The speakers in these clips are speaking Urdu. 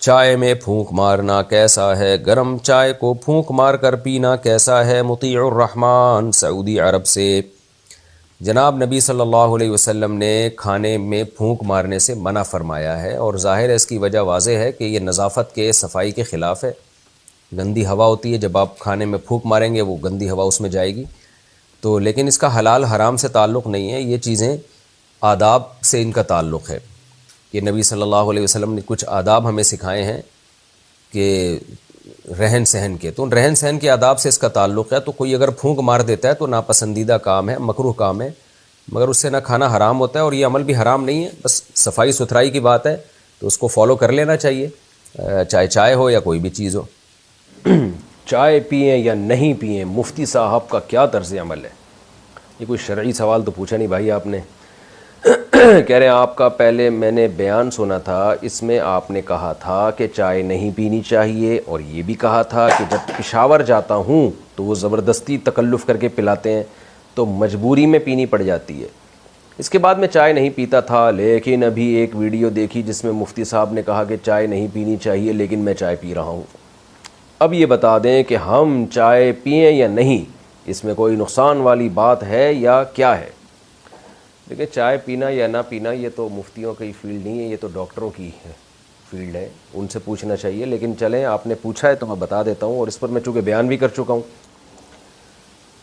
چائے میں پھونک مارنا کیسا ہے، گرم چائے کو پھونک مار کر پینا کیسا ہے۔ مطیع الرحمن سعودی عرب سے۔ جناب نبی صلی اللہ علیہ وسلم نے کھانے میں پھونک مارنے سے منع فرمایا ہے، اور ظاہر ہے اس کی وجہ واضح ہے کہ یہ نظافت کے، صفائی کے خلاف ہے۔ گندی ہوا ہوتی ہے، جب آپ کھانے میں پھونک ماریں گے وہ گندی ہوا اس میں جائے گی۔ تو لیکن اس کا حلال حرام سے تعلق نہیں ہے، یہ چیزیں آداب سے ان کا تعلق ہے کہ نبی صلی اللہ علیہ وسلم نے کچھ آداب ہمیں سکھائے ہیں کہ رہن سہن کے، تو ان رہن سہن کے آداب سے اس کا تعلق ہے۔ تو کوئی اگر پھونک مار دیتا ہے تو ناپسندیدہ کام ہے، مکروہ کام ہے، مگر اس سے نہ کھانا حرام ہوتا ہے اور یہ عمل بھی حرام نہیں ہے، بس صفائی ستھرائی کی بات ہے تو اس کو فالو کر لینا چاہیے، چاہے چائے ہو یا کوئی بھی چیز ہو۔ چائے پئیں یا نہیں پئیں، مفتی صاحب کا کیا طرز عمل ہے؟ یہ کوئی شرعی سوال تو پوچھا نہیں بھائی آپ نے۔ کہہ رہے ہیں آپ کا پہلے میں نے بیان سنا تھا، اس میں آپ نے کہا تھا کہ چائے نہیں پینی چاہیے، اور یہ بھی کہا تھا کہ جب پشاور جاتا ہوں تو وہ زبردستی تکلف کر کے پلاتے ہیں تو مجبوری میں پینی پڑ جاتی ہے۔ اس کے بعد میں چائے نہیں پیتا تھا، لیکن ابھی ایک ویڈیو دیکھی جس میں مفتی صاحب نے کہا کہ چائے نہیں پینی چاہیے، لیکن میں چائے پی رہا ہوں۔ اب یہ بتا دیں کہ ہم چائے پئیں یا نہیں، اس میں کوئی نقصان والی بات ہے یا کیا ہے؟ دیکھیں، چائے پینا یا نہ پینا یہ تو مفتیوں کی فیلڈ نہیں ہے، یہ تو ڈاکٹروں کی فیلڈ ہے، ان سے پوچھنا چاہیے۔ لیکن چلیں، آپ نے پوچھا ہے تو میں بتا دیتا ہوں، اور اس پر میں چونکہ بیان بھی کر چکا ہوں۔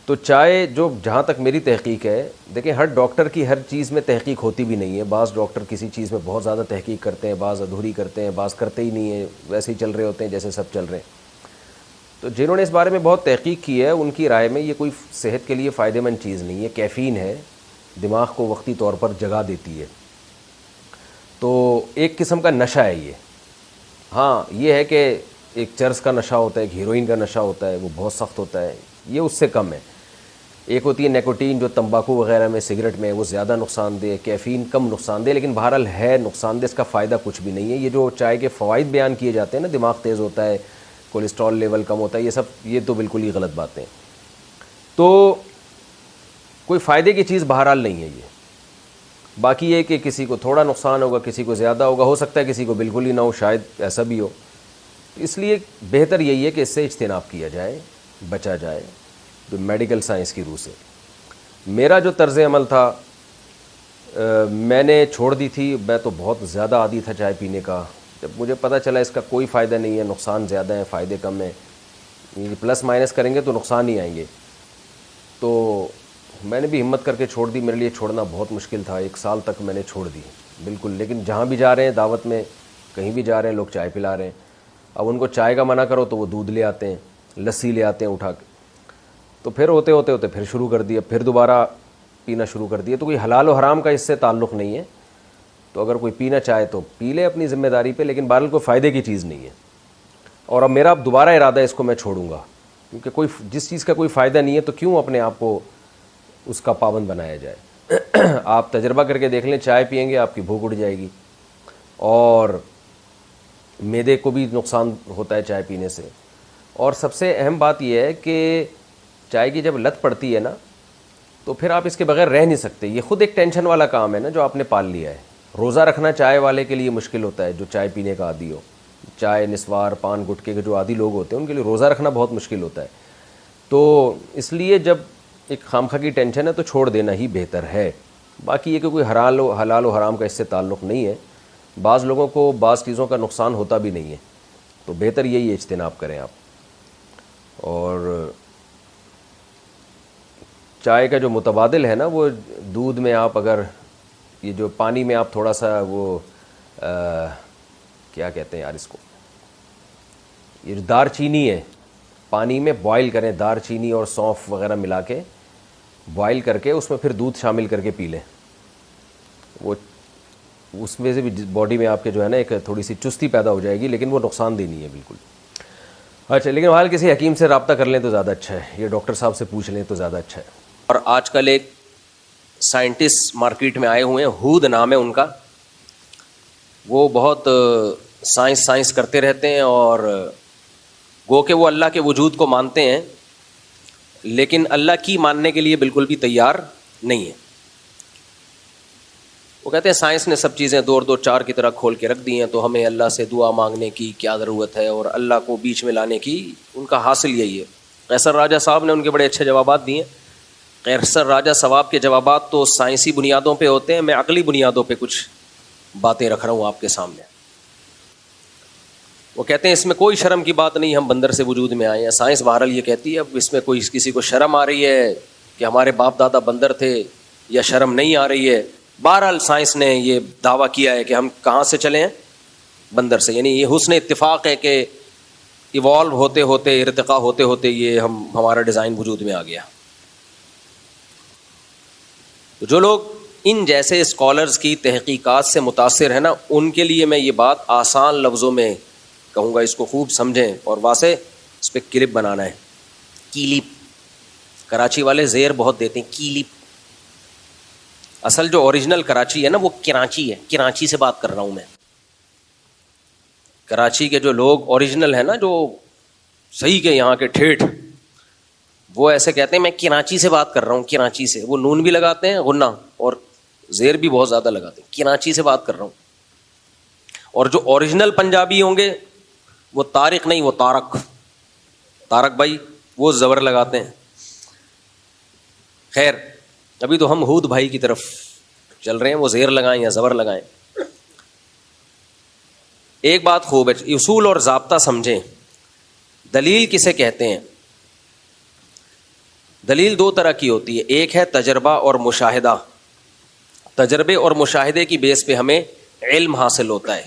تو چائے جو، جہاں تک میری تحقیق ہے، دیکھیں ہر ڈاکٹر کی ہر چیز میں تحقیق ہوتی بھی نہیں ہے، بعض ڈاکٹر کسی چیز میں بہت زیادہ تحقیق کرتے ہیں، بعض ادھوری کرتے ہیں، بعض کرتے ہی نہیں ہیں، ویسے ہی چل رہے ہوتے ہیں جیسے سب چل رہے ہیں۔ تو جنہوں نے اس بارے میں بہت تحقیق کی ہے ان کی رائے میں یہ کوئی صحت کے لیے فائدہ مند چیز نہیں ہے۔ کیفین ہے، دماغ کو وقتی طور پر جگا دیتی ہے، تو ایک قسم کا نشہ ہے یہ۔ ہاں یہ ہے کہ ایک چرس کا نشہ ہوتا ہے، ایک ہیروئن کا نشہ ہوتا ہے، وہ بہت سخت ہوتا ہے، یہ اس سے کم ہے۔ ایک ہوتی ہے نیکوٹین جو تمباکو وغیرہ میں، سگریٹ میں، وہ زیادہ نقصان دہ، کیفین کم نقصان دہ، لیکن بہرحال ہے نقصان دہ، اس کا فائدہ کچھ بھی نہیں ہے۔ یہ جو چائے کے فوائد بیان کیے جاتے ہیں نا، دماغ تیز ہوتا ہے، کولیسٹرول لیول کم ہوتا ہے، یہ سب، یہ تو بالکل ہی غلط باتیں ہیں۔ تو کوئی فائدے کی چیز بہرحال نہیں ہے یہ۔ باقی یہ کہ کسی کو تھوڑا نقصان ہوگا، کسی کو زیادہ ہوگا، ہو سکتا ہے کسی کو بالکل ہی نہ ہو، شاید ایسا بھی ہو۔ اس لیے بہتر یہی ہے کہ اس سے اجتناب کیا جائے، بچا جائے میڈیکل سائنس کی روح سے۔ میرا جو طرز عمل تھا، میں نے چھوڑ دی تھی، میں تو بہت زیادہ عادی تھا چائے پینے کا۔ جب مجھے پتہ چلا اس کا کوئی فائدہ نہیں ہے، نقصان زیادہ ہیں، فائدے کم ہیں، یہ پلس مائنس کریں گے تو نقصان ہی آئیں گے، تو میں نے بھی ہمت کر کے چھوڑ دی۔ میرے لیے چھوڑنا بہت مشکل تھا، 1 سال تک میں نے چھوڑ دی بالکل۔ لیکن جہاں بھی جا رہے ہیں، دعوت میں کہیں بھی جا رہے ہیں، لوگ چائے پلا رہے ہیں۔ اب ان کو چائے کا منع کرو تو وہ دودھ لے آتے ہیں، لسی لے آتے ہیں اٹھا کے، تو پھر ہوتے پھر شروع کر دیا، پھر دوبارہ پینا شروع کر دیا۔ تو کوئی حلال و حرام کا اس سے تعلق نہیں ہے، تو اگر کوئی پینا چاہے تو پی لے اپنی ذمہ داری پہ، لیکن بہرحال کوئی فائدے کی چیز نہیں ہے۔ اور اب میرا دوبارہ ارادہ ہے اس کو میں چھوڑوں گا، کیونکہ کوئی جس چیز کا کوئی فائدہ نہیں ہے تو کیوں اپنے آپ کو اس کا پابند بنایا جائے۔ آپ تجربہ کر کے دیکھ لیں، چائے پئیں گے آپ کی بھوک اٹھ جائے گی، اور معدے کو بھی نقصان ہوتا ہے چائے پینے سے۔ اور سب سے اہم بات یہ ہے کہ چائے کی جب لت پڑتی ہے نا، تو پھر آپ اس کے بغیر رہ نہیں سکتے۔ یہ خود ایک ٹینشن والا کام ہے نا جو آپ نے پال لیا ہے۔ روزہ رکھنا چائے والے کے لیے مشکل ہوتا ہے، جو چائے پینے کا عادی ہو، چائے، نسوار، پان گٹکے کے جو عادی لوگ ہوتے ہیں ان کے لیے روزہ رکھنا بہت مشکل ہوتا ہے۔ تو اس لیے جب ایک خامخواہ کی ٹینشن ہے تو چھوڑ دینا ہی بہتر ہے۔ باقی یہ کہ کوئی حلال و حرام کا اس سے تعلق نہیں ہے، بعض لوگوں کو بعض چیزوں کا نقصان ہوتا بھی نہیں ہے، تو بہتر یہی ہے اجتناب کریں آپ۔ اور چائے کا جو متبادل ہے نا، وہ دودھ میں آپ اگر یہ جو پانی میں آپ تھوڑا سا وہ کیا کہتے ہیں یار اس کو، یہ جو دار چینی ہے، پانی میں بوائل کریں، دار چینی اور سونف وغیرہ ملا کے بوائل کر کے اس میں پھر دودھ شامل کر کے پی لیں، وہ اس میں سے بھی باڈی میں آپ کے جو ہے نا ایک تھوڑی سی چستی پیدا ہو جائے گی، لیکن وہ نقصان دہ نہیں ہے بالکل۔ اچھا، لیکن حال کسی حکیم سے رابطہ کر لیں تو زیادہ اچھا ہے، یہ ڈاکٹر صاحب سے پوچھ لیں تو زیادہ اچھا ہے۔ اور آج کل ایک سائنٹسٹ مارکیٹ میں آئے ہوئے ہیں، ہود نام ہے ان کا، وہ بہت سائنس کرتے رہتے ہیں، اور گو کہ وہ اللہ کے وجود کو مانتے ہیں، لیکن اللہ کی ماننے کے لیے بالکل بھی تیار نہیں ہے۔ وہ کہتے ہیں سائنس نے سب چیزیں دو اور دو چار کی طرح کھول کے رکھ دی ہیں، تو ہمیں اللہ سے دعا مانگنے کی کیا ضرورت ہے اور اللہ کو بیچ میں لانے کی. ان کا حاصل یہی ہے. قیصر راجہ صاحب نے ان کے بڑے اچھے جوابات دیے. قیصر راجہ صواب کے جوابات تو سائنسی بنیادوں پہ ہوتے ہیں، میں عقلی بنیادوں پہ کچھ باتیں رکھ رہا ہوں آپ کے سامنے. وہ کہتے ہیں اس میں کوئی شرم کی بات نہیں، ہم بندر سے وجود میں آئے ہیں. سائنس بہرحال یہ کہتی ہے، اب اس میں کوئی کسی کو شرم آ رہی ہے کہ ہمارے باپ دادا بندر تھے یا شرم نہیں آ رہی ہے، بہرحال سائنس نے یہ دعویٰ کیا ہے کہ ہم کہاں سے چلے ہیں؟ بندر سے. یعنی یہ حسن اتفاق ہے کہ ایوالو ہوتے ہوتے، ارتقاء ہوتے ہوتے یہ ہمارا ڈیزائن وجود میں آ گیا. جو لوگ ان جیسے اسکالرز کی تحقیقات سے متاثر ہیں نا، ان کے لیے میں یہ بات آسان لفظوں میں کہوں گا، اس کو خوب سمجھیں اور واسے اس پہ کلپ بنانا ہے. کیلپ، کراچی والے زیر بہت دیتے ہیں، کیلپ. اصل جو اوریجنل کراچی ہے نا وہ کراچی ہے. کراچی سے بات کر رہا ہوں میں. کراچی کے جو لوگ اوریجنل ہیں نا، جو صحیح کے یہاں کے ٹھیٹھ، وہ ایسے کہتے ہیں میں کراچی سے بات کر رہا ہوں. کراچی سے وہ نون بھی لگاتے ہیں غنہ اور زیر بھی بہت زیادہ لگاتے ہیں. کراچی سے بات کر رہا ہوں. اور جو اوریجنل پنجابی ہوں گے وہ طارق نہیں، وہ طارق. طارق بھائی وہ زبر لگاتے ہیں. خیر ابھی تو ہم ہود بھائی کی طرف چل رہے ہیں، وہ زیر لگائیں یا زبر لگائیں. ایک بات خوب ہے، اصول اور ضابطہ سمجھیں. دلیل کسے کہتے ہیں؟ دلیل دو طرح کی ہوتی ہے. ایک ہے تجربہ اور مشاہدہ. تجربے اور مشاہدے کی بیس پہ ہمیں علم حاصل ہوتا ہے،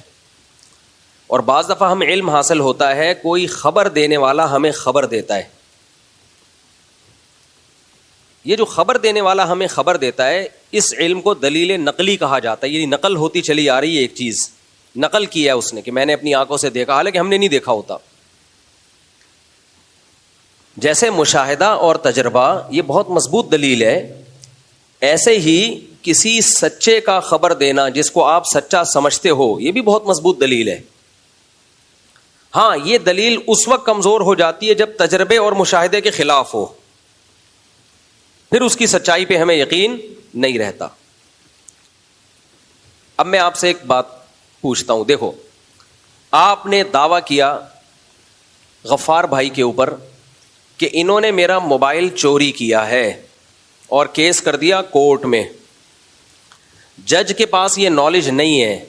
اور بعض دفعہ ہم علم حاصل ہوتا ہے کوئی خبر دینے والا ہمیں خبر دیتا ہے. یہ جو خبر دینے والا ہمیں خبر دیتا ہے، اس علم کو دلیل نقلی کہا جاتا ہے. یعنی نقل ہوتی چلی آ رہی ہے. ایک چیز نقل کی ہے اس نے کہ میں نے اپنی آنکھوں سے دیکھا، حالانکہ ہم نے نہیں دیکھا ہوتا. جیسے مشاہدہ اور تجربہ یہ بہت مضبوط دلیل ہے، ایسے ہی کسی سچے کا خبر دینا جس کو آپ سچا سمجھتے ہو، یہ بھی بہت مضبوط دلیل ہے. ہاں یہ دلیل اس وقت کمزور ہو جاتی ہے جب تجربے اور مشاہدے کے خلاف ہو، پھر اس کی سچائی پہ ہمیں یقین نہیں رہتا. اب میں آپ سے ایک بات پوچھتا ہوں. دیکھو، آپ نے دعویٰ کیا غفار بھائی کے اوپر کہ انہوں نے میرا موبائل چوری کیا ہے اور کیس کر دیا کورٹ میں. جج کے پاس یہ نالج نہیں ہے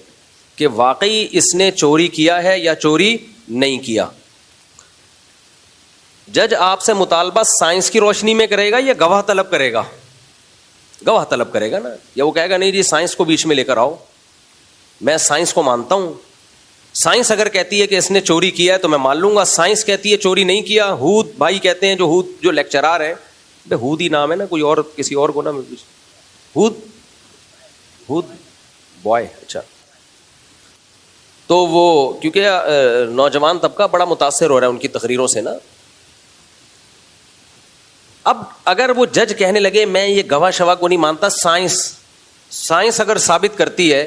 کہ واقعی اس نے چوری کیا ہے یا چوری نہیں کیا. جج آپ سے مطالبہ سائنس کی روشنی میں کرے گا یا گواہ طلب کرے گا؟ گواہ طلب کرے گا نا. یا وہ کہے گا نہیں جی سائنس کو بیچ میں لے کر آؤ، میں سائنس کو مانتا ہوں. سائنس اگر کہتی ہے کہ اس نے چوری کیا ہے تو میں مان لوں گا. سائنس کہتی ہے چوری نہیں کیا. ہود بھائی کہتے ہیں، جو ہود جو لیکچرار ہے، ہود ہی نام ہے نا، کوئی اور کسی اور کو نا، ہود بوائے. اچھا، تو وہ کیونکہ نوجوان طبقہ بڑا متاثر ہو رہا ہے ان کی تقریروں سے نا. اب اگر وہ جج کہنے لگے میں یہ گواہ شواہ کو نہیں مانتا، سائنس اگر ثابت کرتی ہے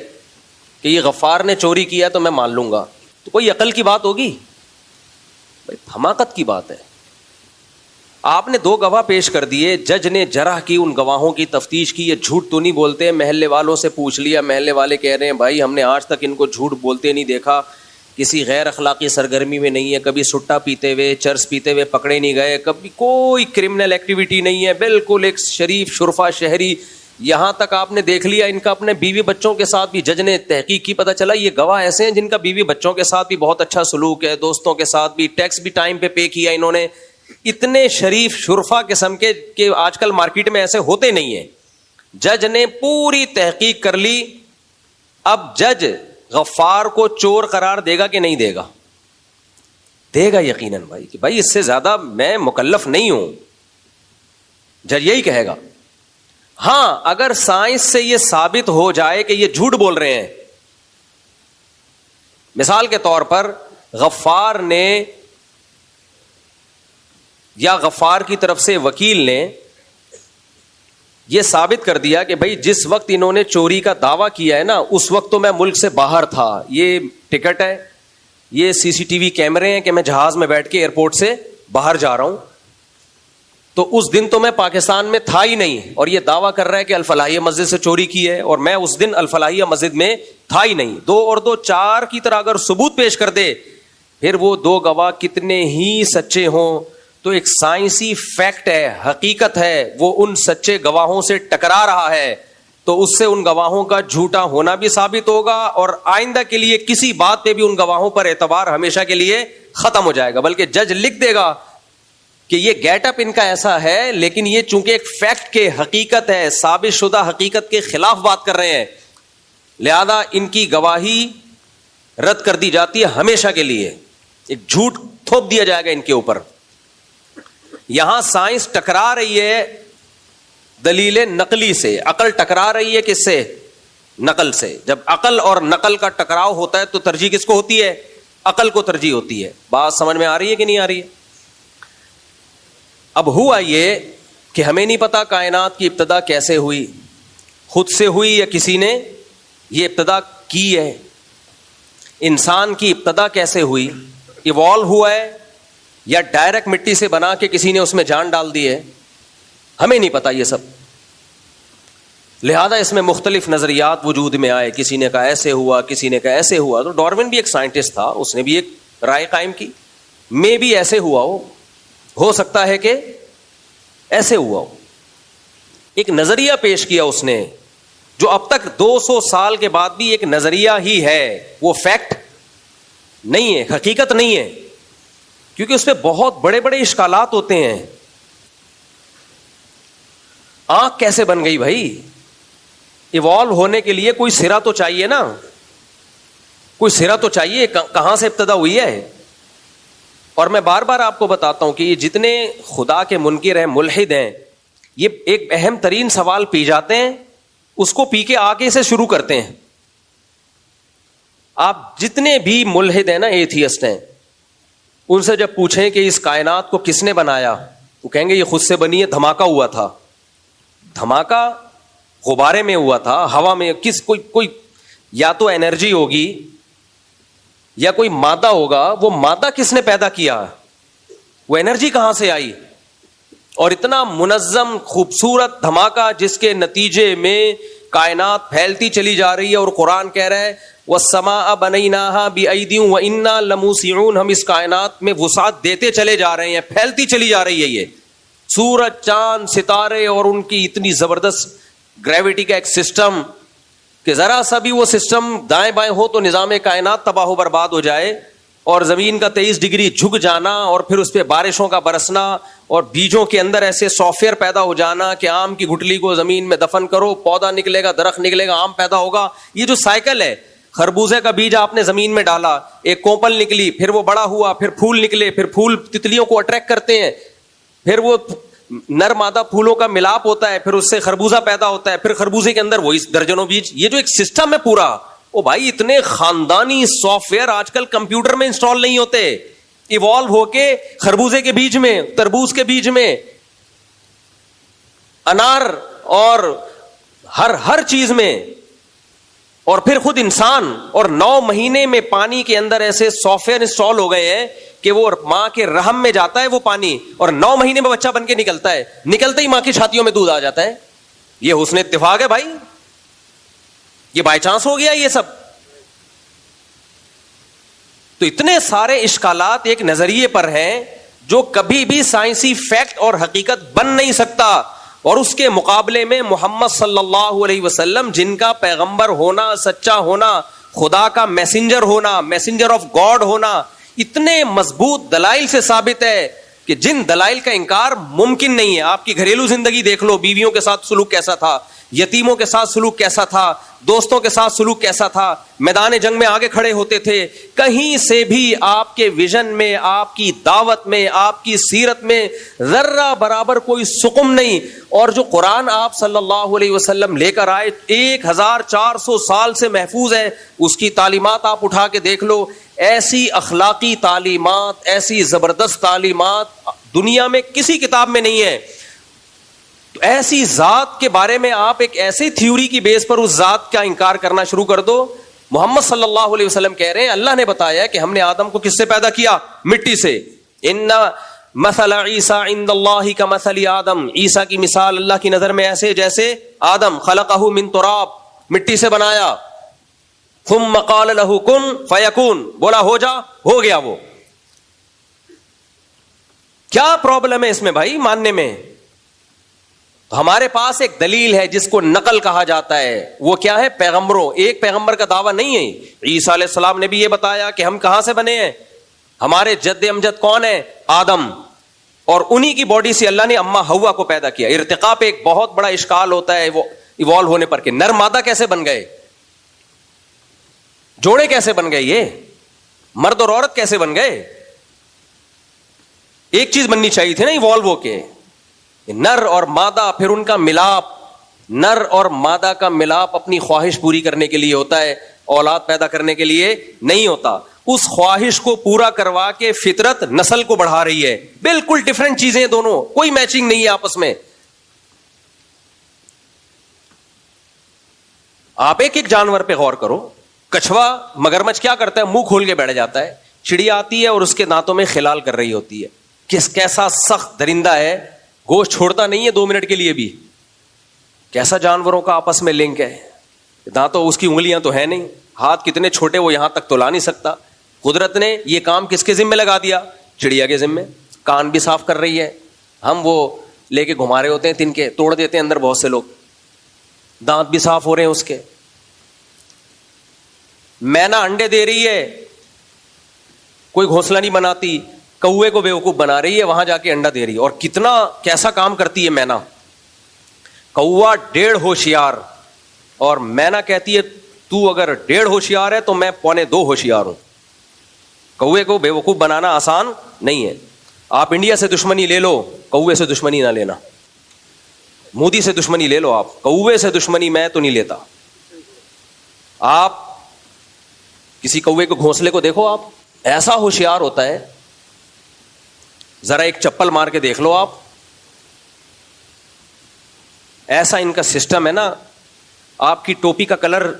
کہ یہ غفار نے چوری کیا تو میں مان لوں گا، تو کوئی عقل کی بات ہوگی؟ بھائی حماقت کی بات ہے. آپ نے 2 گواہ پیش کر دیے، جج نے جرح کی ان گواہوں کی تفتیش کی. یہ جھوٹ تو نہیں بولتے؟ محلے والوں سے پوچھ لیا، محلے والے کہہ رہے ہیں بھائی ہم نے آج تک ان کو جھوٹ بولتے نہیں دیکھا، کسی غیر اخلاقی سرگرمی میں نہیں ہے، کبھی سٹا پیتے ہوئے چرس پیتے ہوئے پکڑے نہیں گئے، کبھی کوئی کرمنل ایکٹیویٹی نہیں ہے، بالکل ایک شریف شرفا شہری. یہاں تک آپ نے دیکھ لیا ان کا اپنے بیوی بچوں کے ساتھ بھی، جج نے تحقیق کی، پتہ چلا یہ گواہ ایسے ہیں جن کا بیوی بچوں کے ساتھ بھی بہت اچھا سلوک ہے، دوستوں کے ساتھ بھی، ٹیکس بھی ٹائم پہ پے کیا انہوں نے. اتنے شریف شرفا قسم کے کہ آج کل مارکیٹ میں ایسے ہوتے نہیں ہیں. جج نے پوری تحقیق کر لی. اب جج غفار کو چور قرار دے گا کہ نہیں دے گا؟ دے گا یقیناً بھائی، کہ بھائی اس سے زیادہ میں مکلف نہیں ہوں. جج یہی کہے گا. ہاں اگر سائنس سے یہ ثابت ہو جائے کہ یہ جھوٹ بول رہے ہیں، مثال کے طور پر غفار نے یا غفار کی طرف سے وکیل نے یہ ثابت کر دیا کہ بھائی جس وقت انہوں نے چوری کا دعویٰ کیا ہے نا اس وقت تو میں ملک سے باہر تھا، یہ ٹکٹ ہے، یہ CCTV کیمرے ہیں کہ میں جہاز میں بیٹھ کے ایئرپورٹ سے باہر جا رہا ہوں. تو اس دن تو میں پاکستان میں تھا ہی نہیں, اور یہ دعویٰ کر رہا ہے کہ الفلاحیہ مسجد سے چوری کی ہے, اور میں اس دن الفلاحیہ مسجد میں تھا ہی نہیں. 2 اور 2 4 کی طرح اگر ثبوت پیش کر دے, پھر وہ 2 گواہ کتنے ہی سچے ہوں تو ایک سائنسی فیکٹ ہے, حقیقت ہے, وہ ان سچے گواہوں سے ٹکرا رہا ہے, تو اس سے ان گواہوں کا جھوٹا ہونا بھی ثابت ہوگا, اور آئندہ کے لیے کسی بات پہ بھی ان گواہوں پر اعتبار ہمیشہ کے لیے ختم ہو جائے گا. بلکہ جج لکھ دے گا کہ یہ گیٹ اپ ان کا ایسا ہے, لیکن یہ چونکہ ایک فیکٹ کے حقیقت ہے, ثابت شدہ حقیقت کے خلاف بات کر رہے ہیں, لہذا ان کی گواہی رد کر دی جاتی ہے ہمیشہ کے لیے, ایک جھوٹ تھوپ دیا جائے گا ان کے اوپر. یہاں سائنس ٹکرا رہی ہے دلیل نقلی سے, عقل ٹکرا رہی ہے کس سے؟ نقل سے. جب عقل اور نقل کا ٹکراؤ ہوتا ہے تو ترجیح کس کو ہوتی ہے؟ عقل کو ترجیح ہوتی ہے. بات سمجھ میں آ رہی ہے کہ نہیں آ رہی ہے؟ اب ہوا یہ کہ ہمیں نہیں پتا کائنات کی ابتدا کیسے ہوئی, خود سے ہوئی یا کسی نے یہ ابتدا کی ہے. انسان کی ابتدا کیسے ہوئی, ایوالو ہوا ہے یا ڈائریکٹ مٹی سے بنا کے کسی نے اس میں جان ڈال دی ہے, ہمیں نہیں پتا یہ سب. لہذا اس میں مختلف نظریات وجود میں آئے, کسی نے کہا ایسے ہوا, کسی نے کہا ایسے ہوا. تو ڈارون بھی ایک سائنٹسٹ تھا, اس نے بھی ایک رائے قائم کی, میں بھی ایسے ہوا ہو سکتا ہے کہ ایسے ہوا ہو. ایک نظریہ پیش کیا اس نے جو اب تک 200 سال کے بعد بھی ایک نظریہ ہی ہے, وہ فیکٹ نہیں ہے, حقیقت نہیں ہے, کیونکہ اس پہ بہت بڑے بڑے اشکالات ہوتے ہیں. آنکھ کیسے بن گئی بھائی؟ ایوالو ہونے کے لیے کوئی سرا تو چاہیے نا, کوئی سرا تو چاہیے, کہاں سے ابتدا ہوئی ہے. اور میں بار بار آپ کو بتاتا ہوں کہ یہ جتنے خدا کے منکر ہیں, ملحد ہیں, یہ ایک اہم ترین سوال پی جاتے ہیں, اس کو پی کے آگے سے شروع کرتے ہیں. آپ جتنے بھی ملحد ہیں نا, ایتھیسٹ ہیں, ان سے جب پوچھیں کہ اس کائنات کو کس نے بنایا, وہ کہیں گے یہ خود سے بنی ہے, دھماکہ ہوا تھا. دھماکہ غبارے میں ہوا تھا, ہوا میں, کوئی یا تو انرجی ہوگی یا کوئی مادہ ہوگا, وہ مادہ کس نے پیدا کیا, وہ انرجی کہاں سے آئی. اور اتنا منظم خوبصورت دھماکہ جس کے نتیجے میں کائنات پھیلتی چلی جا رہی ہے, اور قرآن کہہ رہا ہے وَالسَّمَاءَ بَنَيْنَاهَا بِأَيْدٍ وَإِنَّا لَمُوسِعُونَ, ہم اس کائنات میں وسعت دیتے چلے جا رہے ہیں, پھیلتی چلی جا رہی ہے. یہ سورج, چاند, ستارے اور ان کی اتنی زبردست گریوٹی کا ایک سسٹم کہ ذرا سا بھی وہ سسٹم دائیں بائیں ہو تو نظام کائنات تباہ و برباد ہو جائے, اور زمین کا 23 ڈگری جھک جانا, اور پھر اس پہ بارشوں کا برسنا, اور بیجوں کے اندر ایسے سافٹ ویئر پیدا ہو جانا کہ آم کی گٹلی کو زمین میں دفن کرو, پودا نکلے گا, درخت نکلے گا, آم پیدا ہوگا. یہ جو سائیکل ہے, خربوزے کا بیج آپ نے زمین میں ڈالا, ایک کوپل نکلی, پھر وہ بڑا ہوا, پھر پھول نکلے, پھر پھول تتلیوں کو اٹریکٹ کرتے ہیں, پھر وہ نر مادہ پھولوں کا ملاپ ہوتا ہے, پھر اس سے خربوزہ پیدا ہوتا ہے, پھر خربوزے کے اندر وہی درجنوں بیج. یہ جو ایک سسٹم ہے پورا, او بھائی اتنے خاندانی سافٹ ویئر آج کل کمپیوٹر میں انسٹال نہیں ہوتے. ایوالو ہو کے خربوزے کے بیج میں, تربوز کے بیج میں, انار اور ہر چیز میں, اور پھر خود انسان, اور 9 مہینے میں پانی کے اندر ایسے سافٹ ویئر انسٹال ہو گئے ہیں کہ وہ ماں کے رحم میں جاتا ہے وہ پانی, اور 9 مہینے میں بچہ بن کے نکلتا ہے, نکلتے ہی ماں کی چھاتیوں میں دودھ آ جاتا ہے. یہ حسن اتفاق ہے بھائی, یہ بائی چانس ہو گیا یہ سب. تو اتنے سارے اشکالات ایک نظریے پر ہیں جو کبھی بھی سائنسی فیکٹ اور حقیقت بن نہیں سکتا, اور اس کے مقابلے میں محمد صلی اللہ علیہ وسلم, جن کا پیغمبر ہونا, سچا ہونا, خدا کا میسنجر ہونا, میسنجر آف گاڈ ہونا, اتنے مضبوط دلائل سے ثابت ہے کہ جن دلائل کا انکار ممکن نہیں ہے. آپ کی گھریلو زندگی دیکھ لو, بیویوں کے ساتھ سلوک کیسا تھا, یتیموں کے ساتھ سلوک کیسا تھا, دوستوں کے ساتھ سلوک کیسا تھا, میدان جنگ میں آگے کھڑے ہوتے تھے. کہیں سے بھی آپ کے ویژن میں, آپ کی دعوت میں, آپ کی سیرت میں ذرہ برابر کوئی سقم نہیں. اور جو قرآن آپ صلی اللہ علیہ وسلم لے کر آئے 1400 سال سے محفوظ ہے, اس کی تعلیمات آپ اٹھا کے دیکھ لو. ایسی اخلاقی تعلیمات, ایسی زبردست تعلیمات دنیا میں کسی کتاب میں نہیں ہے. ایسی ذات کے بارے میں آپ ایک ایسی تھیوری کی بیس پر اس ذات کا انکار کرنا شروع کر دو. محمد صلی اللہ علیہ وسلم کہہ رہے ہیں اللہ نے بتایا کہ ہم نے آدم کو کس سے پیدا کیا, مٹی سے. مثل عیسیٰ عند اللہ کمثل آدم، عیسیٰ کی مثال اللہ کی نظر میں ایسے جیسے آدم، خلقہ من تراب، مٹی سے بنایا، ثم قال له کن فیکون، بولا ہو جا، ہو گیا وہ. کیا پرابلم ہے اس میں بھائی ماننے میں؟ ہمارے پاس ایک دلیل ہے جس کو نقل کہا جاتا ہے، وہ کیا ہے؟ پیغمبروں. ایک پیغمبر کا دعویٰ نہیں ہے. عیسیٰ علیہ السلام نے بھی یہ بتایا کہ ہم کہاں سے بنے ہیں، ہمارے جد امجد کون ہے؟ آدم، اور انہی کی باڈی سے اللہ نے اماں حوا کو پیدا کیا. ارتقاء پہ ایک بہت بڑا اشکال ہوتا ہے وہ ایوالو ہونے پر کہ نر مادہ کیسے بن گئے، جوڑے کیسے بن گئے، یہ مرد اور عورت کیسے بن گئے؟ ایک چیز بننی چاہیے تھی نا ایوالو ہو کے، نر اور مادہ، پھر ان کا ملاپ. نر اور مادہ کا ملاپ اپنی خواہش پوری کرنے کے لیے ہوتا ہے، اولاد پیدا کرنے کے لیے نہیں ہوتا. اس خواہش کو پورا کروا کے فطرت نسل کو بڑھا رہی ہے. بالکل ڈفرینٹ چیزیں دونوں، کوئی میچنگ نہیں ہے آپس میں. آپ ایک جانور پہ غور کرو. کچھوا مگرمچھ کیا کرتا ہے؟ منہ کھول کے بیٹھ جاتا ہے. چڑیا آتی ہے اور اس کے دانتوں میں خلال کر رہی ہوتی ہے. کیسا سخت درندہ ہے، گوشت چھوڑتا نہیں ہے 2 منٹ کے لیے بھی. کیسا جانوروں کا آپس میں لنک ہے. دانتوں، اس کی انگلیاں تو ہے نہیں، ہاتھ کتنے چھوٹے وہ یہاں تک تو لا نہیں سکتا. قدرت نے یہ کام کس کے ذمہ لگا دیا؟ چڑیا کے ذمہ. کان بھی صاف کر رہی ہے. ہم وہ لے کے گھما رہے ہوتے ہیں تن کے، توڑ دیتے ہیں اندر بہت سے لوگ. دانت بھی صاف ہو رہے ہیں اس کے. مینا انڈے دے رہی ہے، کوئی گھونسلہ نہیں بناتی، کوے کو بیوقوف بنا رہی ہے، وہاں جا کے انڈا دے رہی ہے. اور کتنا کیسا کام کرتی ہے مینا. کوا 1.5 ہوشیار، اور مینا کہتی ہے تو اگر 1.5 ہوشیار ہے تو میں 1.25 ہوشیار ہوں. کوے کو بیوقوف بنانا آسان نہیں ہے. آپ انڈیا سے دشمنی لے لو، کوے سے دشمنی نہ لینا. مودی سے دشمنی لے لو آپ، کوے سے دشمنی میں تو نہیں لیتا. آپ کسی کوے کو گھونسلے کو دیکھو، آپ ایسا ہوشیار ہوتا ہے، ذرا ایک چپل مار کے دیکھ لو آپ. ایسا ان کا سسٹم ہے نا. آپ کی ٹوپی کا کلر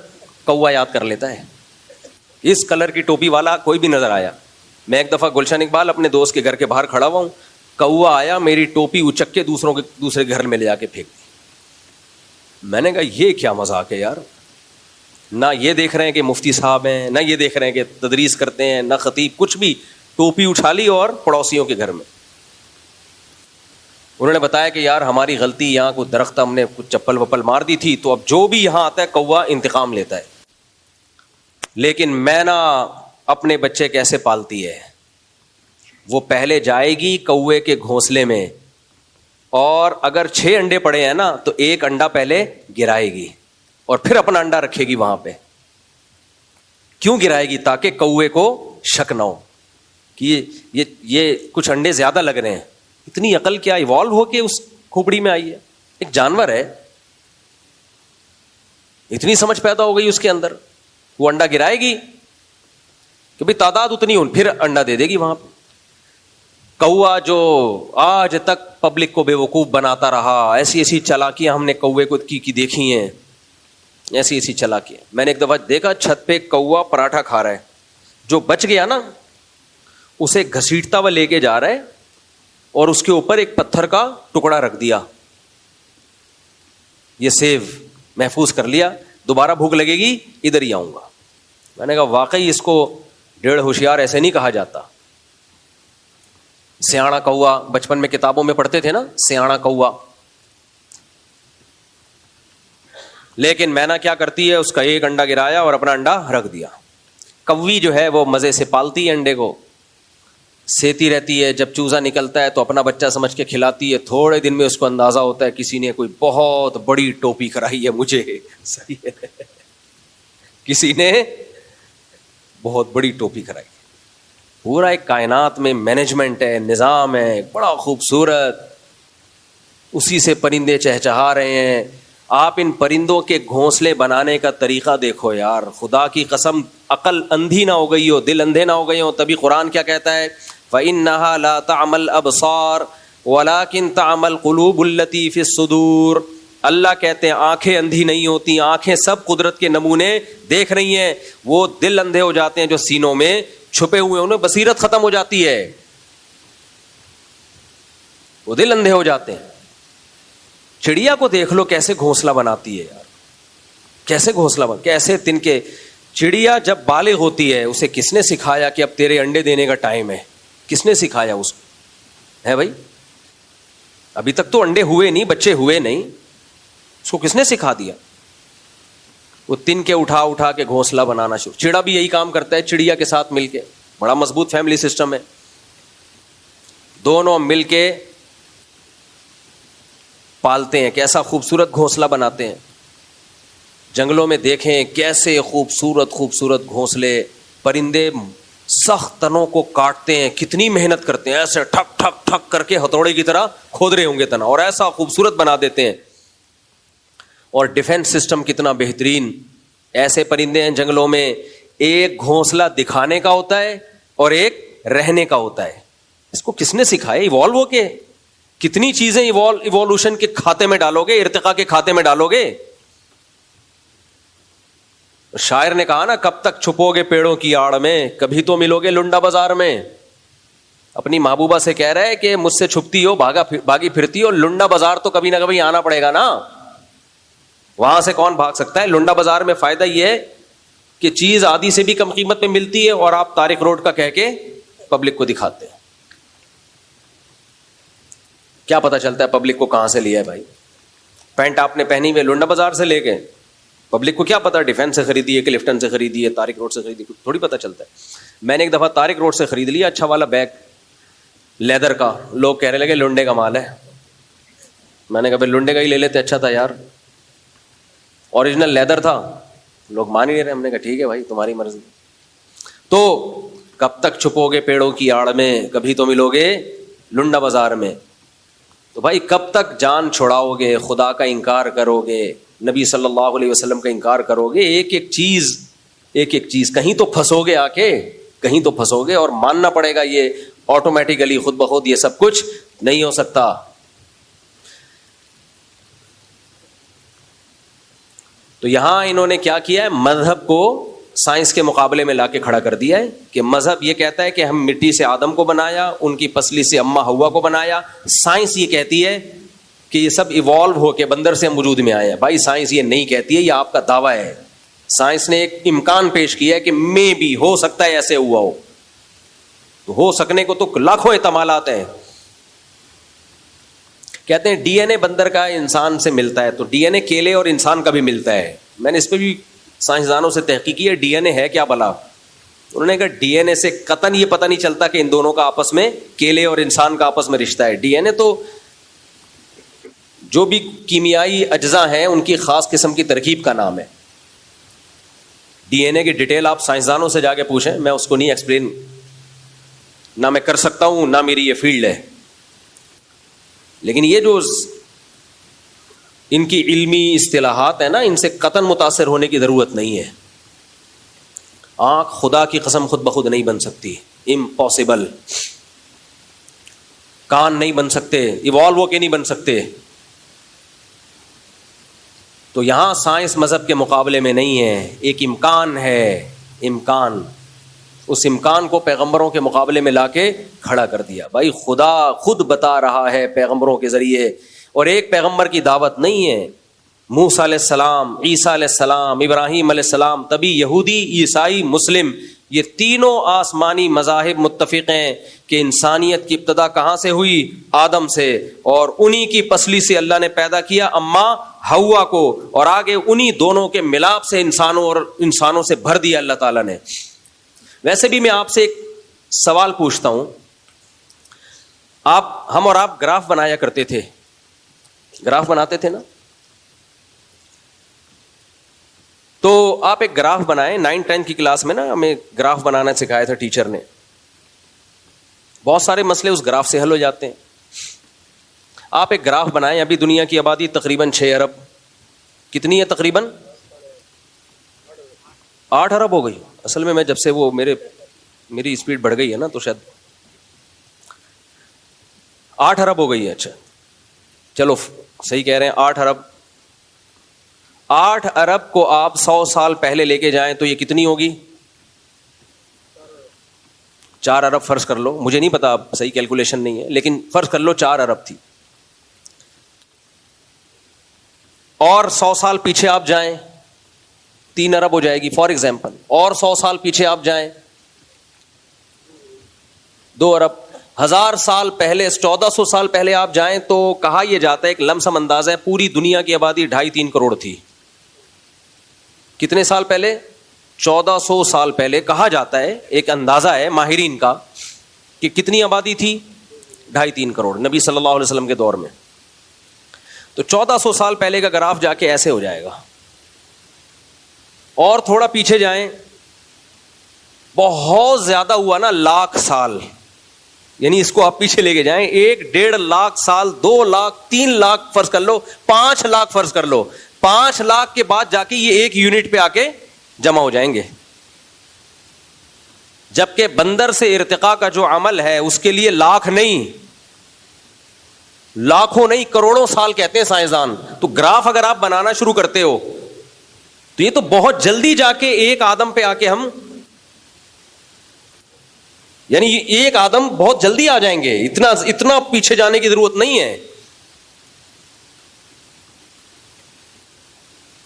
کوا یاد کر لیتا ہے. اس کلر کی ٹوپی والا کوئی بھی نظر آیا. میں ایک دفعہ گلشن اقبال اپنے دوست کے گھر کے باہر کھڑا ہوا ہوں، کوا آیا، میری ٹوپی اچک کے دوسرے گھر میں لے جا کے پھینک دی. میں نے کہا یہ کیا مذاق ہے یار. نہ یہ دیکھ رہے ہیں کہ مفتی صاحب ہیں، نہ یہ دیکھ رہے ہیں کہ تدریس کرتے ہیں، نہ خطیب، کچھ بھی. ٹوپی اٹھا لی اور پڑوسیوں کے گھر میں. انہوں نے بتایا کہ یار ہماری غلطی، یہاں کوئی درخت ہم نے کچھ چپل وپل مار دی تھی، تو اب جو بھی یہاں آتا ہے کوا انتقام لیتا ہے. لیکن مینا اپنے بچے کیسے پالتی ہے؟ وہ پہلے جائے گی کوے کے گھونسلے میں، اور اگر 6 انڈے پڑے ہیں نا تو 1 انڈا پہلے گرائے گی اور پھر اپنا انڈا رکھے گی وہاں پہ. کیوں گرائے گی؟ تاکہ کوے کو شک نہ ہو کہ یہ کچھ انڈے زیادہ لگ رہے ہیں. اتنی عقل کیا ایوالو ہو کے اس کھوپڑی میں آئی ہے. ایک جانور ہے، اتنی سمجھ پیدا ہو گئی اس کے اندر. وہ انڈا گرائے گی کہ بھائی تعداد اتنی ہو، پھر انڈا دے دے گی وہاں پہ. کوا جو آج تک پبلک کو بے وقوف بناتا رہا، ایسی ایسی چالاکیاں ہم نے کوے کو کی دیکھی ہیں، ایسی ایسی چالاکیاں. میں نے ایک دفعہ دیکھا چھت پہ کوا پراٹھا کھا رہا ہے، جو بچ گیا نا اسے گھسیٹتا ہوا لے کے جا رہا ہے اور اس کے اوپر ایک پتھر کا ٹکڑا رکھ دیا. یہ سیو محفوظ کر لیا، دوبارہ بھوک لگے گی ادھر ہی آؤں گا. میں نے کہا واقعی اس کو 1.5 ہوشیار ایسے نہیں کہا جاتا. سیاڑا کوا، بچپن میں کتابوں میں پڑھتے تھے نا، سیاڑا کوا. لیکن مینا کیا کرتی ہے؟ اس کا 1 انڈا گرایا اور اپنا انڈا رکھ دیا. کوی جو ہے وہ مزے سے پالتی ہے انڈے کو، سیتی رہتی ہے. جب چوزا نکلتا ہے تو اپنا بچہ سمجھ کے کھلاتی ہے. تھوڑے دن میں اس کو اندازہ ہوتا ہے کسی نے کوئی بہت بڑی ٹوپی کرائی ہے مجھے. صحیح ہے، کسی نے بہت بڑی ٹوپی کرائی. پورا ایک کائنات میں مینجمنٹ ہے، نظام ہے بڑا خوبصورت. اسی سے پرندے چہچہا رہے ہیں. آپ ان پرندوں کے گھونسلے بنانے کا طریقہ دیکھو یار. خدا کی قسم، عقل اندھی نہ ہو گئی ہو، دل اندھے نہ ہو گئے ہو. تبھی قرآن کیا کہتا ہے؟ فَإِنَّهَا لَا تَعْمَى الْأَبْصَارُ وَلَكِنْ تَعْمَى الْقُلُوبُ الَّتِي فِي الصُّدُورِ. اللہ کہتے ہیں آنکھیں اندھی نہیں ہوتی، آنکھیں سب قدرت کے نمونے دیکھ رہی ہیں. وہ دل اندھے ہو جاتے ہیں جو سینوں میں چھپے ہوئے، انہیں بصیرت ختم ہو جاتی ہے. وہ دل اندھے ہو جاتے ہیں. چڑیا کو دیکھ لو کیسے گھونسلہ بناتی ہے یار, کیسے گھونسلہ کیسے تن کے. چڑیا جب بالغ ہوتی ہے اسے کس نے سکھایا کہ اب تیرے انڈے دینے کا ٹائم ہے؟ کس نے سکھایا اس کو؟ ہے بھائی, ابھی تک تو انڈے ہوئے نہیں, بچے ہوئے نہیں, اس کو کس نے سکھا دیا؟ وہ تن کے اٹھا اٹھا کے گھونسلہ بنانا شروع. چڑا بھی یہی کام کرتا ہے چڑیا کے ساتھ مل کے, بڑا مضبوط فیملی سسٹم ہے, دونوں مل کے پالتے ہیں. کیسا خوبصورت گھونسلہ بناتے ہیں. جنگلوں میں دیکھیں کیسے خوبصورت خوبصورت گھونسلے, پرندے سخت تنوں کو کاٹتے ہیں, کتنی محنت کرتے ہیں, ایسے ٹھک ٹھک ٹھک کر کے ہتھوڑے کی طرح کھود رہے ہوں گے تنا, اور ایسا خوبصورت بنا دیتے ہیں. اور ڈیفنس سسٹم کتنا بہترین. ایسے پرندے ہیں جنگلوں میں, ایک گھونسلہ دکھانے کا ہوتا ہے اور ایک رہنے کا ہوتا ہے. اس کو کس نے سکھایا؟ ایوالو ہو کے کتنی چیزیں ایوالوشن کے کھاتے میں ڈالو گے, ارتقاء کے کھاتے میں ڈالو گے. شاعر نے کہا نا, کب تک چھپو گے پیڑوں کی آڑ میں, کبھی تو ملو گے لنڈا بازار میں. اپنی محبوبہ سے کہہ رہا ہے کہ مجھ سے چھپتی ہو, بھاگی پھرتی ہو, لنڈا بازار تو کبھی نہ کبھی آنا پڑے گا نا. وہاں سے کون بھاگ سکتا ہے؟ لنڈا بازار میں فائدہ یہ ہے کہ چیز آدھی سے بھی کم قیمت میں ملتی ہے, اور آپ طارق روڈ کا کہہ کے پبلک کو دکھاتے ہیں. کیا پتا چلتا ہے پبلک کو کہاں سے لیا ہے بھائی؟ پینٹ آپ نے پہنی ہوئی لنڈا بازار سے لے کے, پبلک کو کیا پتا ڈیفینس سے خریدی ہے, کلفٹن سے خریدی ہے, طارق روڈ سے خریدی, کچھ تھوڑی پتا چلتا ہے. میں نے ایک دفعہ طارق روڈ سے خرید لیا اچھا والا بیگ لیدر کا, لوگ کہنے لگے لنڈے کا مال ہے. میں نے کہا بھائی لنڈے کا ہی لے لیتے, اچھا تھا یار, اوریجنل لیدر تھا. لوگ مان ہی نہیں رہے. ہم نے کہا ٹھیک ہے بھائی تمہاری مرضی. تو کب تک چھپو گے پیڑوں کی آڑ میں, کبھی تو ملو گے لنڈا بازار میں. تو بھائی کب تک جان چھڑاؤ گے, خدا کا انکار کرو گے, نبی صلی اللہ علیہ وسلم کا انکار کرو گے, ایک ایک چیز کہیں تو پھنسو گے, آ کے کہیں تو پھنسو گے. اور ماننا پڑے گا یہ آٹومیٹیکلی خود بخود یہ سب کچھ نہیں ہو سکتا. تو یہاں انہوں نے کیا کیا ہے, مذہب کو سائنس کے مقابلے میں لا کے کھڑا کر دیا ہے کہ مذہب یہ کہتا ہے کہ ہم مٹی سے آدم کو بنایا, ان کی پسلی سے اماں ہوا کو بنایا. سائنس یہ کہتی ہے کہ یہ سب ایوالو ہو کے بندر سے ہم وجود میں آئے ہیں. بھائی سائنس یہ نہیں کہتی ہے, یہ آپ کا دعویٰ ہے. سائنس نے ایک امکان پیش کیا ہے کہ میں بھی ہو سکتا ہے ایسے ہوا ہو. تو ہو سکنے کو تو لاکھوں احتمالات ہیں. کہتے ہیں ڈی این اے بندر کا انسان سے ملتا ہے, تو ڈی این اے کیلے اور انسان کا بھی ملتا ہے. میں نے اس پہ بھی سائنسدانوں سے تحقیق کی ہے, ڈی این اے ہے کیا بھلا. انہوں نے کہا ڈی این اے سے قطعاً یہ پتہ نہیں چلتا کہ ان دونوں کا آپس میں, کیلے اور انسان کا آپس میں رشتہ ہے. ڈی این اے تو جو بھی کیمیائی اجزاء ہیں ان کی خاص قسم کی ترکیب کا نام ہے. ڈی این اے کی ڈیٹیل آپ سائنسدانوں سے جا کے پوچھیں, میں اس کو نہیں ایکسپلین نہ میں کر سکتا ہوں, نہ میری یہ فیلڈ ہے. لیکن یہ جو ان کی علمی اصطلاحات ہیں نا, ان سے قطعاً متاثر ہونے کی ضرورت نہیں ہے. آنکھ خدا کی قسم خود بخود نہیں بن سکتی, امپاسبل. کان نہیں بن سکتے, ایوالو ہو کے نہیں بن سکتے. تو یہاں سائنس مذہب کے مقابلے میں نہیں ہے, ایک امکان ہے, امکان. اس امکان کو پیغمبروں کے مقابلے میں لا کے کھڑا کر دیا. بھائی خدا خود بتا رہا ہے پیغمبروں کے ذریعے, اور ایک پیغمبر کی دعوت نہیں ہے. موسیٰ علیہ السلام, عیسیٰ علیہ السلام, ابراہیم علیہ السلام, تبھی یہودی, عیسائی, مسلم, یہ تینوں آسمانی مذاہب متفق ہیں کہ انسانیت کی ابتدا کہاں سے ہوئی؟ آدم سے, اور انہی کی پسلی سے اللہ نے پیدا کیا اماں ہوا کو, اور آگے انہی دونوں کے ملاپ سے انسانوں سے بھر دیا اللہ تعالیٰ نے. ویسے بھی میں آپ سے ایک سوال پوچھتا ہوں, ہم اور آپ گراف بنایا کرتے تھے, گراف بناتے تھے نا؟ تو آپ ایک گراف بنائیں. 9-10 کی کلاس میں نا ہمیں گراف بنانا سکھایا تھا ٹیچر نے. بہت سارے مسئلے اس گراف سے حل ہو جاتے ہیں. آپ ایک گراف بنائیں. ابھی دنیا کی آبادی تقریباً 6 ارب, کتنی ہے تقریباً؟ 8 ارب ہو گئی. اصل میں جب سے وہ میری اسپیڈ بڑھ گئی ہے نا, تو شاید 8 ارب ہو گئی ہے. اچھا چلو صحیح کہہ رہے ہیں, 8 ارب. 8 ارب کو آپ 100 سال پہلے لے کے جائیں تو یہ کتنی ہوگی؟ 4 ارب فرض کر لو, مجھے نہیں پتا, صحیح کیلکولیشن نہیں ہے, لیکن فرض کر لو 4 ارب تھی. اور 100 سال پیچھے آپ جائیں 3 ارب ہو جائے گی فار ایگزامپل. اور 100 سال پیچھے آپ جائیں 2 ارب. 1000 سال پہلے, 1400 سال پہلے آپ جائیں تو کہا یہ جاتا ہے, ایک لمسم اندازہ ہے, پوری دنیا کی آبادی 2.5-3 کروڑ تھی. کتنے سال پہلے؟ 1400 سال پہلے. کہا جاتا ہے, ایک اندازہ ہے ماہرین کا, کہ کتنی آبادی تھی؟ 2.5-3 کروڑ نبی صلی اللہ علیہ وسلم کے دور میں. تو 1400 سال پہلے کا گراف جا کے ایسے ہو جائے گا. اور تھوڑا پیچھے جائیں, بہت زیادہ ہوا نا, 1,00,000 سال, یعنی اس کو آپ پیچھے لے کے جائیں, 1-1.5 لاکھ سال, 2 لاکھ, 3 لاکھ فرض کر لو, 5 لاکھ فرض کر لو. 5 لاکھ کے بعد جا کے یہ 1 یونٹ پہ آ کے جمع ہو جائیں گے. جبکہ بندر سے ارتقاء کا جو عمل ہے اس کے لیے لاکھ نہیں, لاکھوں نہیں, کروڑوں سال کہتے ہیں سائنسدان. تو گراف اگر آپ بنانا شروع کرتے ہو تو یہ تو بہت جلدی جا کے 1 آدم پہ آ کے ہم, یعنی 1 آدم بہت جلدی آ جائیں گے. اتنا پیچھے جانے کی ضرورت نہیں ہے.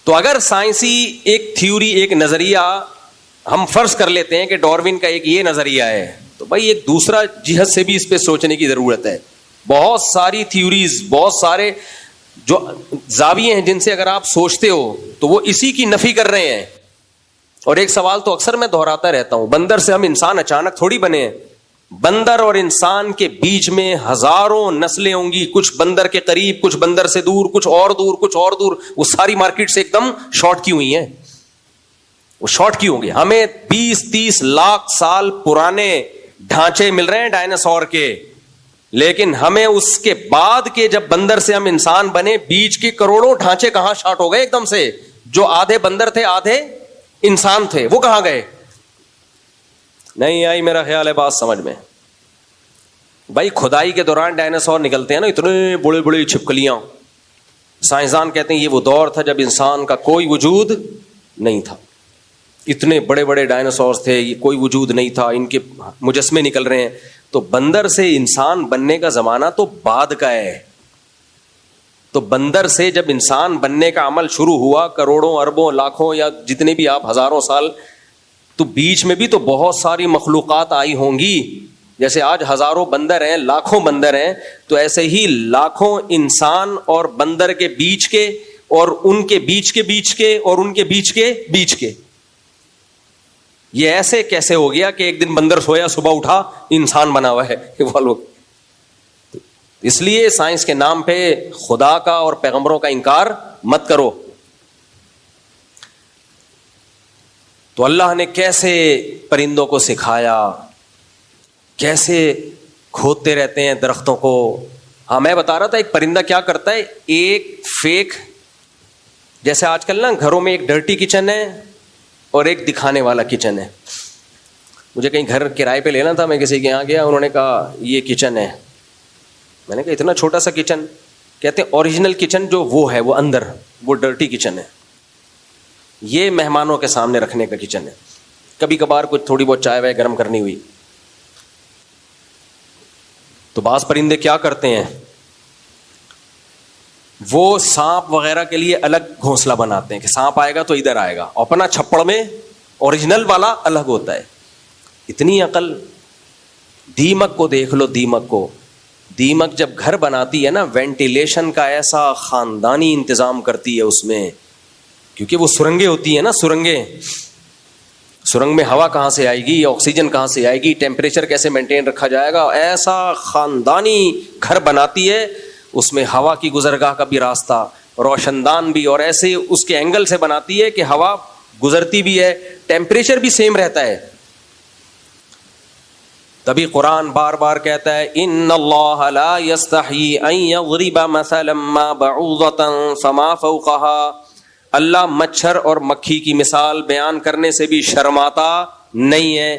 تو اگر سائنسی ایک تھیوری, ایک نظریہ ہم فرض کر لیتے ہیں کہ ڈاروین کا ایک یہ نظریہ ہے, تو بھائی ایک دوسرا جہت سے بھی اس پہ سوچنے کی ضرورت ہے. بہت ساری تھیوریز, بہت سارے جو زاویے ہیں جن سے اگر آپ سوچتے ہو تو وہ اسی کی نفی کر رہے ہیں. اور ایک سوال تو اکثر میں دہراتا رہتا ہوں, بندر سے ہم انسان اچانک تھوڑی بنے ہیں. بندر اور انسان کے بیچ میں ہزاروں نسلیں ہوں گی, کچھ بندر کے قریب, کچھ بندر سے دور, کچھ اور دور, کچھ اور دور. وہ ساری مارکیٹ سے ایک دم شارٹ کی ہوئی ہیں. وہ شارٹ کی ہوں گی. ہمیں 20-30 لاکھ سال پرانے ڈھانچے مل رہے ہیں ڈائناسور کے, لیکن ہمیں اس کے بعد کے جب بندر سے ہم انسان بنے, بیچ کے کروڑوں ڈھانچے کہاں شارٹ ہو گئے ایک دم سے. جو آدھے بندر تھے آدھے انسان تھے, وہ کہاں گئے؟ نہیں آئی میرا خیال ہے بات سمجھ میں. بھائی کھدائی کے دوران ڈائناسور نکلتے ہیں نا, اتنے بڑے بڑے چھپکلیاں. سائنسدان کہتے ہیں یہ وہ دور تھا جب انسان کا کوئی وجود نہیں تھا. اتنے بڑے بڑے ڈائناسورز تھے, یہ کوئی وجود نہیں تھا, ان کے مجسمے نکل رہے ہیں. تو بندر سے انسان بننے کا زمانہ تو بعد کا ہے. تو بندر سے جب انسان بننے کا عمل شروع ہوا, کروڑوں, اربوں, لاکھوں یا جتنے بھی آپ ہزاروں سال, تو بیچ میں بھی تو بہت ساری مخلوقات آئی ہوں گی. جیسے آج ہزاروں بندر ہیں, لاکھوں بندر ہیں, تو ایسے ہی لاکھوں انسان اور بندر کے بیچ کے, اور ان کے بیچ کے بیچ کے, اور ان کے بیچ کے بیچ کے. یہ ایسے کیسے ہو گیا کہ ایک دن بندر سویا, صبح اٹھا انسان بنا ہوا ہے وہ لوگ. اس لیے سائنس کے نام پہ خدا کا اور پیغمبروں کا انکار مت کرو. تو اللہ نے کیسے پرندوں کو سکھایا, کیسے کھودتے رہتے ہیں درختوں کو. ہاں میں بتا رہا تھا ایک پرندہ کیا کرتا ہے, ایک فیک, جیسے آج کل نا گھروں میں ایک ڈرٹی کچن ہے اور ایک دکھانے والا کچن ہے. مجھے کہیں گھر کرائے پہ لینا تھا, میں کسی کے یہاں گیا, انہوں نے کہا یہ کچن ہے. میں نے کہا اتنا چھوٹا سا کچن؟ کہتے ہیں اوریجنل کچن جو وہ ہے وہ اندر, وہ ڈرٹی کچن ہے, یہ مہمانوں کے سامنے رکھنے کا کچن ہے. کبھی کبھار کچھ تھوڑی بہت چائے وائے گرم کرنی ہوئی. تو بعض پرندے کیا کرتے ہیں, وہ سانپ وغیرہ کے لیے الگ گھونسلہ بناتے ہیں کہ سانپ آئے گا تو ادھر آئے گا, اپنا چھپڑ میں اوریجنل والا الگ ہوتا ہے. اتنی عقل. دیمک کو دیکھ لو, دیمک کو. دیمک جب گھر بناتی ہے نا, وینٹیلیشن کا ایسا خاندانی انتظام کرتی ہے اس میں, کیونکہ وہ سرنگیں ہوتی ہیں نا, سرنگیں. سرنگ میں ہوا کہاں سے آئے گی, آکسیجن کہاں سے آئے گی, ٹیمپریچر کیسے مینٹین رکھا جائے گا, ایسا خاندانی گھر بناتی ہے. اس میں ہوا کی گزرگاہ کا بھی راستہ, روشن دان بھی, اور ایسے اس کے اینگل سے بناتی ہے کہ ہوا گزرتی بھی ہے, ٹیمپریچر بھی سیم رہتا ہے. تبھی قرآن بار بار کہتا ہے ان اللہ لا یستحیی ان یضرب مثلا ما بعوضۃ فما فوقها. اللہ مچھر اور مکھی کی مثال بیان کرنے سے بھی شرماتا نہیں ہے.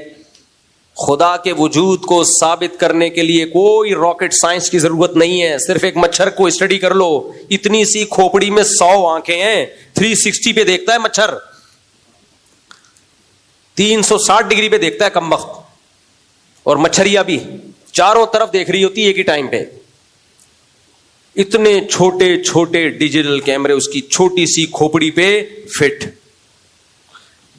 خدا کے وجود کو ثابت کرنے کے لیے کوئی راکٹ سائنس کی ضرورت نہیں ہے. صرف ایک مچھر کو اسٹڈی کر لو, اتنی سی کھوپڑی میں 100 آنکھیں ہیں, 360 پہ دیکھتا ہے مچھر, 360 ڈگری پہ دیکھتا ہے کم وقت. اور مچھریاں بھی چاروں طرف دیکھ رہی ہوتی ایک ہی ٹائم پہ. اتنے چھوٹے چھوٹے ڈیجیٹل کیمرے اس کی چھوٹی سی کھوپڑی پہ فٹ.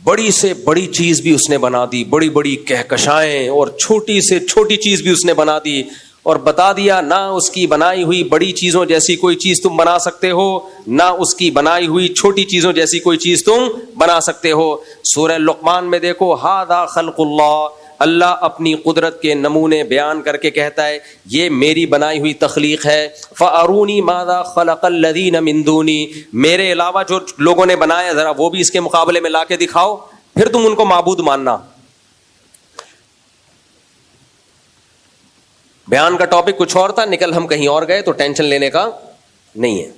بڑی سے بڑی چیز بھی اس نے بنا دی, بڑی بڑی کہکشائیں, اور چھوٹی سے چھوٹی چیز بھی اس نے بنا دی, اور بتا دیا نہ اس کی بنائی ہوئی بڑی چیزوں جیسی کوئی چیز تم بنا سکتے ہو, نہ اس کی بنائی ہوئی چھوٹی چیزوں جیسی کوئی چیز تم بنا سکتے ہو. سورہ لقمان میں دیکھو, ھذا خلق اللہ, اللہ اپنی قدرت کے نمونے بیان کر کے کہتا ہے یہ میری بنائی ہوئی تخلیق ہے. فَأَرُونِي مَاذَا خَلَقَ الَّذِينَ مِن دُونِي, میرے علاوہ جو لوگوں نے بنایا ذرا وہ بھی اس کے مقابلے میں لا کے دکھاؤ, پھر تم ان کو معبود ماننا. بیان کا ٹاپک کچھ اور تھا, نکل ہم کہیں اور گئے, تو ٹینشن لینے کا نہیں ہے,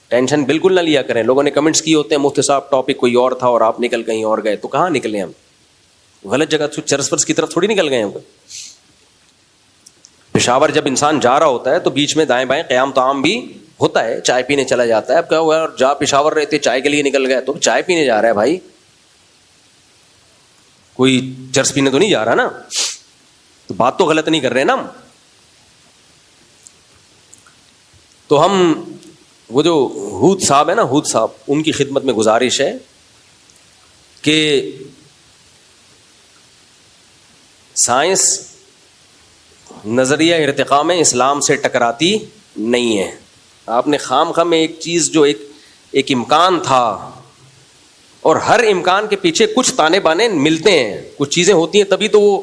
ٹینشن بالکل نہ لیا کریں. لوگوں نے کمنٹس کیے ہوتے ہیں مفتی صاحب ٹاپک کوئی اور تھا اور آپ نکل کہیں اور گئے, تو کہاں نکلے ہم, غلط جگہ چرس پرس کی طرف تھوڑی نکل گئے ہم. پشاور جب انسان جا رہا ہوتا ہے تو بیچ میں دائیں بائیں قیام طعام بھی ہوتا ہے, چائے پینے چلا جاتا ہے. اب کیا ہوا, جا پشاور رہتے چائے کے لیے نکل گئے, تو چائے پینے جا رہا ہے بھائی, کوئی چرس پینے تو نہیں جا رہا نا, تو بات تو غلط نہیں کر رہے نا ہم. تو ہم وہ جو ہود صاحب ہے نا, ہود صاحب, ان کی خدمت میں گزارش ہے کہ سائنس نظریہ ارتقاء میں اسلام سے ٹکراتی نہیں ہے. آپ نے خام خواہ میں ایک چیز جو ایک امکان تھا, اور ہر امکان کے پیچھے کچھ تانے بانے ملتے ہیں, کچھ چیزیں ہوتی ہیں تبھی تو وہ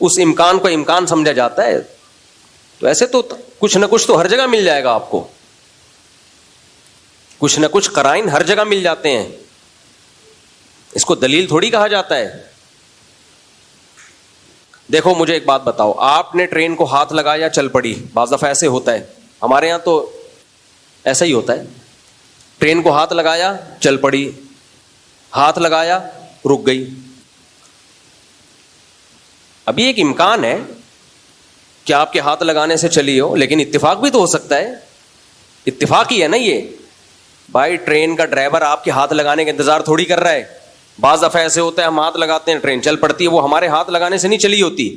اس امکان کو امکان سمجھا جاتا ہے. تو ایسے تو کچھ نہ کچھ تو ہر جگہ مل جائے گا آپ کو, کچھ نہ کچھ قرائن ہر جگہ مل جاتے ہیں, اس کو دلیل تھوڑی کہا جاتا ہے. دیکھو مجھے ایک بات بتاؤ, آپ نے ٹرین کو ہاتھ لگایا چل پڑی, بعض دفعہ ایسے ہوتا ہے, ہمارے یہاں تو ایسا ہی ہوتا ہے, ٹرین کو ہاتھ لگایا چل پڑی, ہاتھ لگایا رک گئی. ابھی ایک امکان ہے کہ آپ کے ہاتھ لگانے سے چلی ہو, لیکن اتفاق بھی تو ہو سکتا ہے, اتفاق ہی ہے نا یہ بھائی. ٹرین کا ڈرائیور آپ کے ہاتھ لگانے کا انتظار تھوڑی کر رہا ہے. بعض دفعہ ایسے ہوتا ہے ہم ہاتھ لگاتے ہیں ٹرین چل پڑتی ہے, وہ ہمارے ہاتھ لگانے سے نہیں چلی ہوتی,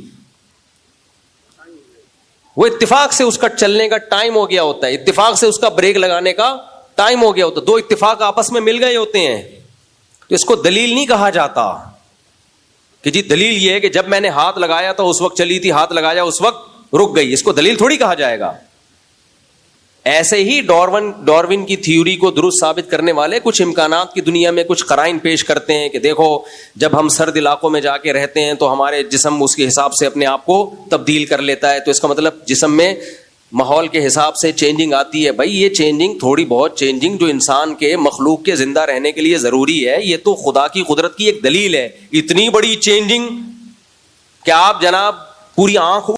وہ اتفاق سے اس کا چلنے کا ٹائم ہو گیا ہوتا ہے, اتفاق سے اس کا بریک لگانے کا ٹائم ہو گیا ہوتا ہے, دو اتفاق آپس میں مل گئے ہوتے ہیں. تو اس کو دلیل نہیں کہا جاتا کہ جی دلیل یہ ہے کہ جب میں نے ہاتھ لگایا تو اس وقت چلی تھی, ہاتھ لگایا اس وقت رک گئی, اس کو دلیل تھوڑی کہا جائے گا. ایسے ہی ڈارون کی تھیوری کو درست ثابت کرنے والے کچھ امکانات کی دنیا میں کچھ قرائن پیش کرتے ہیں کہ دیکھو جب ہم سرد علاقوں میں جا کے رہتے ہیں تو ہمارے جسم اس کے حساب سے اپنے آپ کو تبدیل کر لیتا ہے, تو اس کا مطلب جسم میں ماحول کے حساب سے چینجنگ آتی ہے. بھائی یہ چینجنگ, تھوڑی بہت چینجنگ جو انسان کے مخلوق کے زندہ رہنے کے لیے ضروری ہے, یہ تو خدا کی قدرت کی ایک دلیل ہے. اتنی بڑی چینجنگ کہ آپ جناب پوری آنکھ